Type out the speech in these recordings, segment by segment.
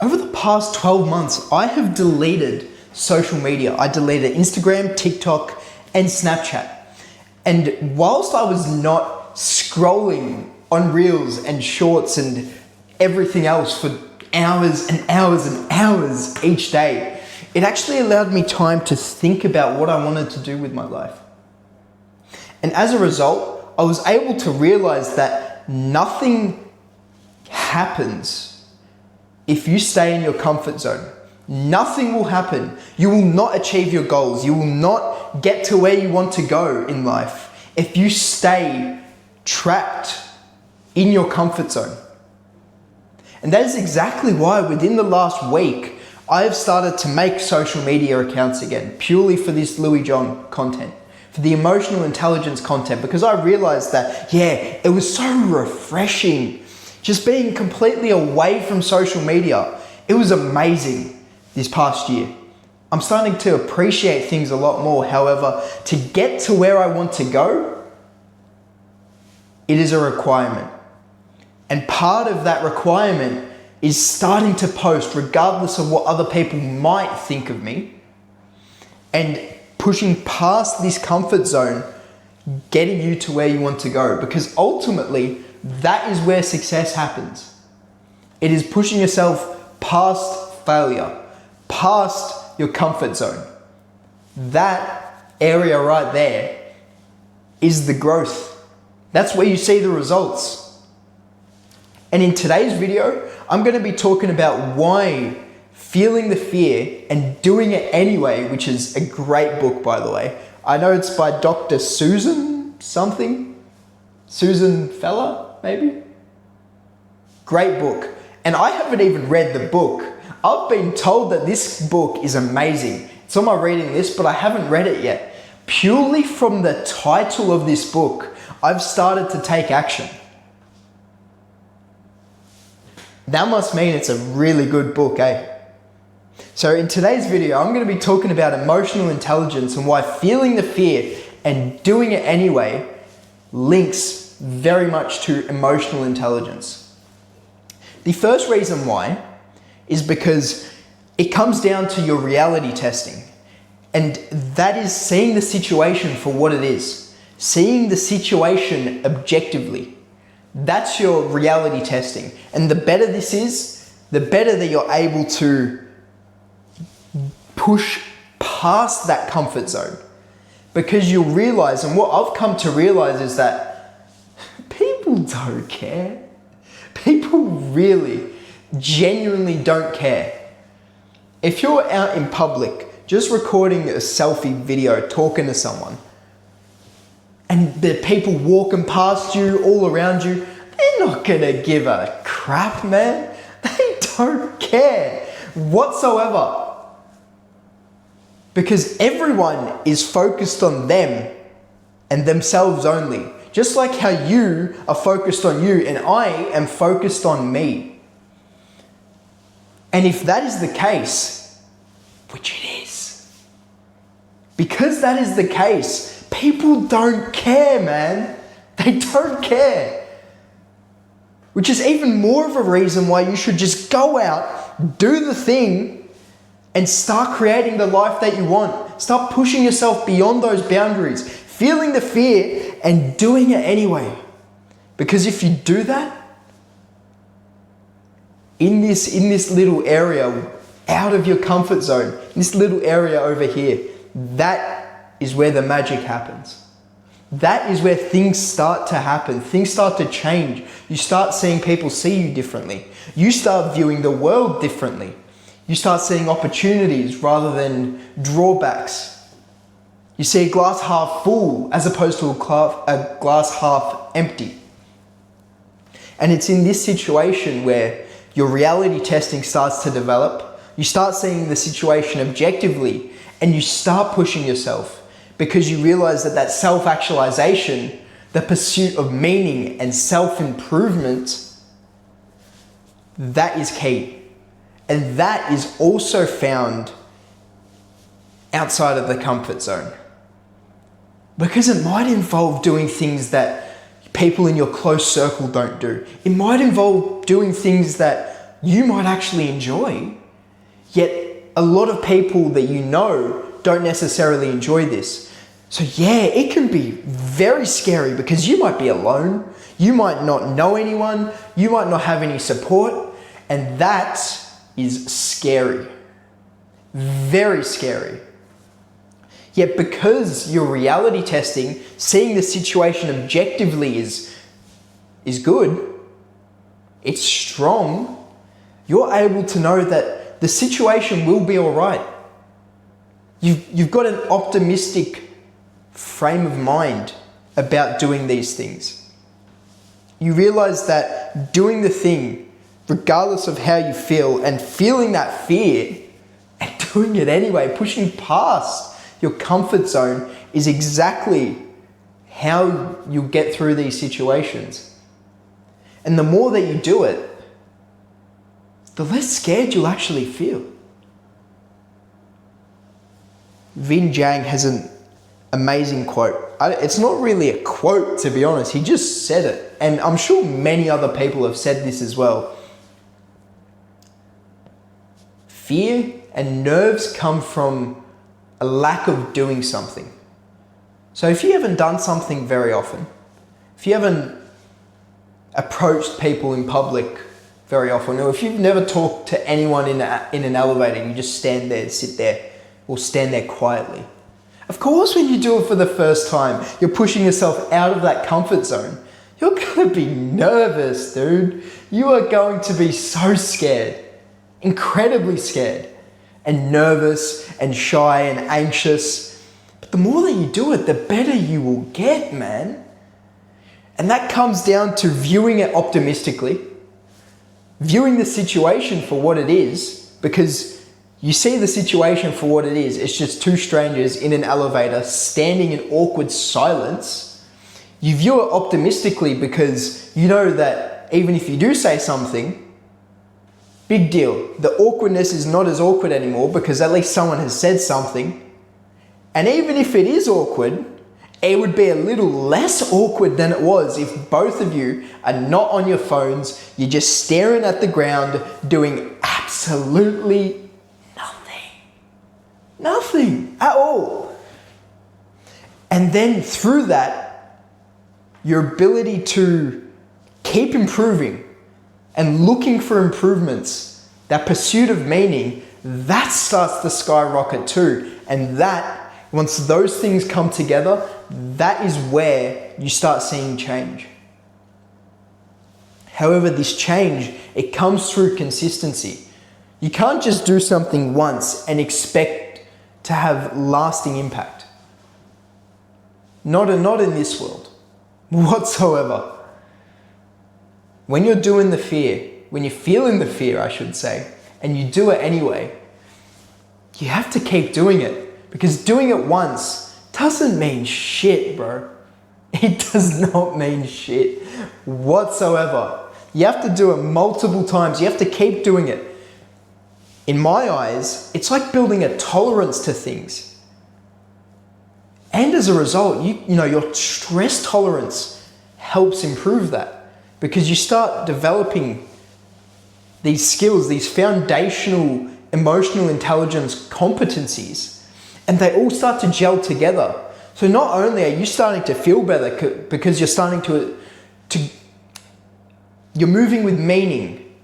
Over the past 12 months, I have deleted social media. I deleted Instagram, TikTok, and Snapchat. And whilst I was not scrolling on Reels and Shorts and everything else for hours and hours and hours each day, it actually allowed me time to think about what I wanted to do with my life. And as a result, I was able to realize that nothing happens if you stay in your comfort zone. Nothing will happen. You will not achieve your goals. You will not get to where you want to go in life if you stay trapped in your comfort zone. And that is exactly why within the last week, I have started to make social media accounts again, purely for this Louis John content, for the emotional intelligence content, because I realized that, it was so refreshing just being completely away from social media. It was amazing this past year. I'm starting to appreciate things a lot more. However, to get to where I want to go, it is a requirement. And part of that requirement is starting to post regardless of what other people might think of me, and pushing past this comfort zone, getting you to where you want to go. Because ultimately, that is where success happens. It is pushing yourself past failure, past your comfort zone. That area right there is the growth. That's where you see the results. And in today's video, I'm going to be talking about why feeling the fear and doing it anyway, which is a great book, by the way. I know it's by Dr. Susan something. Susan Feller, maybe? Great book. And I haven't even read the book. I've been told that this book is amazing. It's on my reading list, but I haven't read it yet. Purely from the title of this book, I've started to take action. That must mean it's a really good book, eh? So in today's video, I'm going to be talking about emotional intelligence and why feeling the fear and doing it anyway links very much to emotional intelligence. The first reason why is because it comes down to your reality testing. And that is seeing the situation for what it is. Seeing the situation objectively. That's your reality testing. And the better this is, the better that you're able to push past that comfort zone. Because you'll realize, and what I've come to realize is that people don't care. People really, genuinely don't care. If you're out in public, just recording a selfie video, talking to someone, and the people walking past you, all around you, they're not gonna give a crap, man. They don't care whatsoever. Because everyone is focused on them and themselves only. Just like how you are focused on you and I am focused on me. And if that is the case, which it is, because that is the case, people don't care, man. They don't care. Which is even more of a reason why you should just go out, do the thing, and start creating the life that you want. Start pushing yourself beyond those boundaries, feeling the fear and doing it anyway. Because if you do that, in this little area, out of your comfort zone, this little area over here, that is where the magic happens. That is where things start to happen. Things start to change. You start seeing people see you differently. You start viewing the world differently. You start seeing opportunities rather than drawbacks. You see a glass half full as opposed to a glass half empty. And it's in this situation where your reality testing starts to develop. You start seeing the situation objectively and you start pushing yourself because you realize that self-actualization, the pursuit of meaning and self-improvement, that is key. And that is also found outside of the comfort zone. Because it might involve doing things that people in your close circle don't do. It might involve doing things that you might actually enjoy. Yet a lot of people that you know don't necessarily enjoy this. So yeah, it can be very scary because you might be alone, you might not know anyone, you might not have any support, and that is scary. Very scary. Yet because you're reality testing, seeing the situation objectively is good, it's strong, you're able to know that the situation will be all right. You've got an optimistic frame of mind about doing these things. You realize that doing the thing, regardless of how you feel, and feeling that fear, and doing it anyway, pushing past your comfort zone, is exactly how you'll get through these situations. And the more that you do it, the less scared you'll actually feel. Vin Jang has an amazing quote. It's not really a quote, to be honest. He just said it. And I'm sure many other people have said this as well. Fear and nerves come from a lack of doing something. So if you haven't done something very often, if you haven't approached people in public very often, or if you've never talked to anyone in an elevator, you just stand there, sit there, or stand there quietly. Of course, when you do it for the first time, you're pushing yourself out of that comfort zone. You're gonna be nervous, dude. You are going to be so scared, incredibly scared, and nervous, and shy, and anxious. But the more that you do it, the better you will get, man. And that comes down to viewing it optimistically, viewing the situation for what it is, because you see the situation for what it is. It's just two strangers in an elevator standing in awkward silence. You view it optimistically because you know that even if you do say something, big deal. The awkwardness is not as awkward anymore because at least someone has said something. And even if it is awkward, it would be a little less awkward than it was if both of you are not on your phones, you're just staring at the ground doing absolutely nothing at all. And then through that, your ability to keep improving and looking for improvements, that pursuit of meaning, that starts to skyrocket too. And that, once those things come together, that is where you start seeing change. However, this change, it comes through consistency. You can't just do something once and expect to have lasting impact. Not in this world, whatsoever. When you're doing the fear, when you're feeling the fear, I should say, and you do it anyway, you have to keep doing it, because doing it once doesn't mean shit, bro. It does not mean shit whatsoever. You have to do it multiple times. You have to keep doing it. In my eyes, it's like building a tolerance to things. And as a result, you know, your stress tolerance helps improve that, because you start developing these skills, these foundational emotional intelligence competencies, and they all start to gel together. So not only are you starting to feel better because you're starting to you're moving with meaning,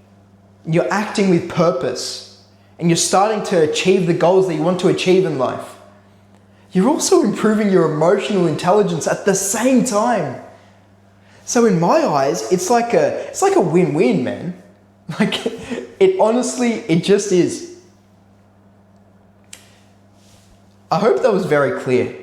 you're acting with purpose, and you're starting to achieve the goals that you want to achieve in life. You're also improving your emotional intelligence at the same time. So in my eyes, it's like a win-win, man. Like, it honestly, it just is. I hope that was very clear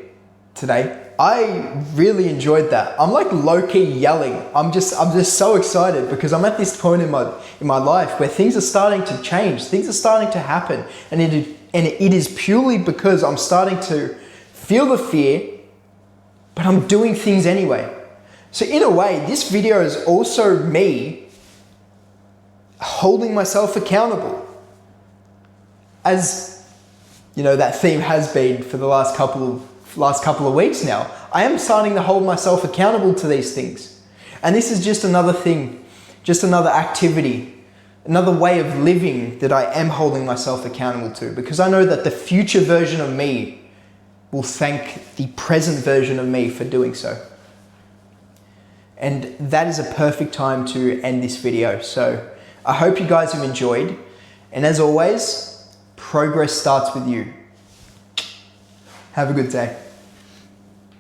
today. I really enjoyed that. I'm like low-key yelling. I'm just so excited because I'm at this point in my life where things are starting to change. Things are starting to happen. And it is purely because I'm starting to feel the fear, but I'm doing things anyway. So in a way, this video is also me holding myself accountable. As you know, that theme has been for the last couple of weeks now. I am starting to hold myself accountable to these things. And this is just another thing, just another activity another way of living that I am holding myself accountable to, because I know that the future version of me will thank the present version of me for doing so. And that is a perfect time to end this video. So I hope you guys have enjoyed. And as always, progress starts with you. Have a good day.